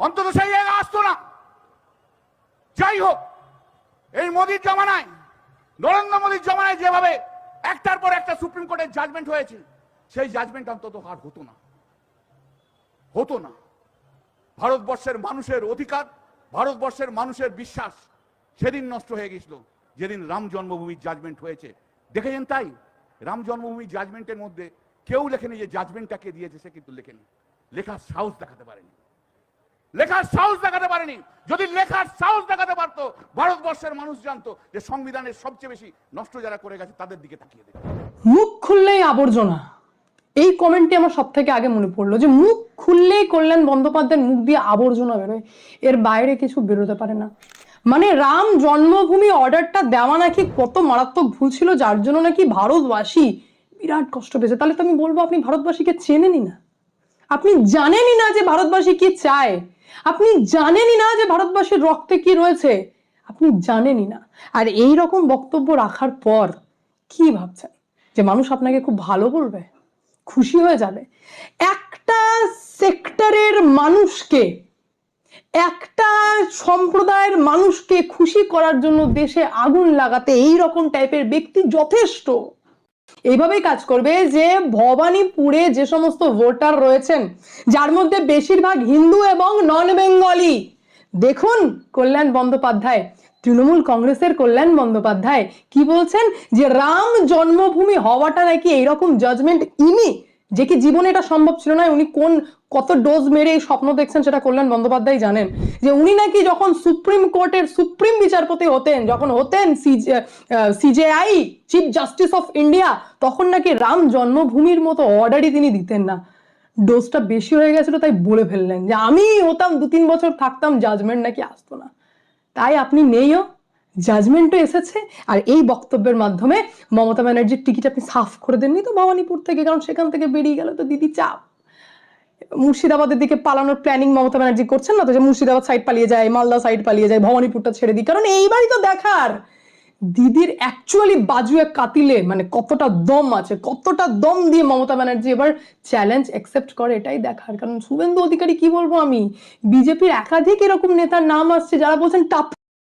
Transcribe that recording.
অন্তত সেই জায়গা আসতো না। যাই হোক, এই মোদির জমানায়, নরেন্দ্র মোদির জমানায় যেভাবে একটার পর একটা সুপ্রিম কোর্টের জাজমেন্ট হয়েছে, সেই জাজমেন্ট অন্তত আর হতো না। ভারতবর্ষের মানুষের অধিকার, ভারতবর্ষের মানুষের বিশ্বাস সেদিন নষ্ট হয়ে গেছিল যেদিন রাম জন্মভূমির জাজমেন্ট হয়েছে। দেখেছেন তাই রাম জন্মভূমির জাজমেন্টের মধ্যে কেউ লেখেনি যে জাজমেন্টটাকে দিয়েছে, সে কিন্তু লেখেনি, লেখার সাহস দেখাতে পারেনি, যদি লেখার সাহস দেখাতে পারতো, ভারতবর্ষের মানুষ জানতো যে সংবিধানের সবচেয়ে বেশি নষ্ট যারা করে গেছে তাদের দিকে তাকিয়ে দেখে। মুখ খুললেই আবর্জনা, এই কমেন্টটি আমার সব থেকে আগে মনে পড়লো, যে মুখ খুললেই কল্যাণ বন্দ্যোপাধ্যায়ের মুখ দিয়ে আবর্জনা বেরোয়, এর বাইরে কিছু বেরোতে পারে না। মানে রাম জন্মভূমি অর্ডারটা দেওয়া নাকি কত মারাত্মক ভুল ছিল, যার জন্য নাকি ভারতবাসী বিরাট কষ্ট পেয়েছে। তাহলে তো আমি বলবো আপনি ভারতবাসীকে চেনেনই না, আপনি জানেনই না যে ভারতবাসী কি চায়, আপনি জানেনই না যে ভারতবাসীর রক্তে কি রয়েছে, আপনি জানেনই না। আর এই রকম বক্তব্য রাখার পর কি ভাবছেন যে মানুষ আপনাকে খুব ভালো বলবে, খুশি হয়ে যাবে? একটা সেক্টরের মানুষকে, একটা সম্প্রদায়ের মানুষকে খুশি করার জন্য দেশে আগুন লাগাতে এই রকম টাইপের ব্যক্তি যথেষ্ট। এইভাবেই কাজ করবে যে ভবানীপুরে যে সমস্ত ভোটার রয়েছেন, যার মধ্যে বেশিরভাগ হিন্দু এবং নন বেঙ্গলি, দেখুন কল্যাণ বন্দ্যোপাধ্যায়, তৃণমূল কংগ্রেসের কল্যাণ বন্দ্যোপাধ্যায় কি বলছেন, যে রাম জন্মভূমি হওয়াটা নাকি এইরকম জাজমেন্ট ইনি, যে কি জীবনে এটা সম্ভব ছিল না, উনি কত ডোজ মেরে এই স্বপ্ন দেখছেন সেটা কল্যাণ বন্দ্যোপাধ্যায় জানেন, যে উনি নাকি যখন সুপ্রিম কোর্টের সুপ্রিম বিচারপতি হতেন, যখন হতেন CJI chief justice of India, তখন নাকি রাম জন্মভূমির মতো অর্ডারই তিনি দিতেন না। ডোজটা বেশি হয়ে গেছিল তাই বলে ফেললেন যে আমি হতাম 2-3 বছর থাকতাম, জাজমেন্ট নাকি আসতো না। তাই আপনি নেইও, জাজমেন্টও এসেছে। আর এই বক্তব্যের মাধ্যমে মমতা ব্যানার্জির টিকিট আপনি সাফ করে দেননি তো ভবানীপুর থেকে, কারণ সেখান থেকে বেরিয়ে গেল তো দিদি চাপ। মুর্শিদাবাদের দিকে পালানোর প্ল্যানিং মমতা ব্যানার্জি করছেন না তো, যে মুর্শিদাবাদ সাইড পালিয়ে যায়, মালদা সাইড পালিয়ে যায়, ভবানীপুরটা ছেড়ে দিই, কারণ এইবারই তো দেখার দিদির অ্যাকচুয়ালি বাজুয়ে কাতিলে মানে কতটা দম আছে, কতটা দম দিয়ে মমতা ব্যানার্জি এবার চ্যালেঞ্জ অ্যাকসেপ্ট করে, এটাই দেখার। কারণ শুভেন্দু অধিকারী কি বলবো আমি, বিজেপির একাধিক এরকম নেতার নাম আসছে যারা বলছেন টাপ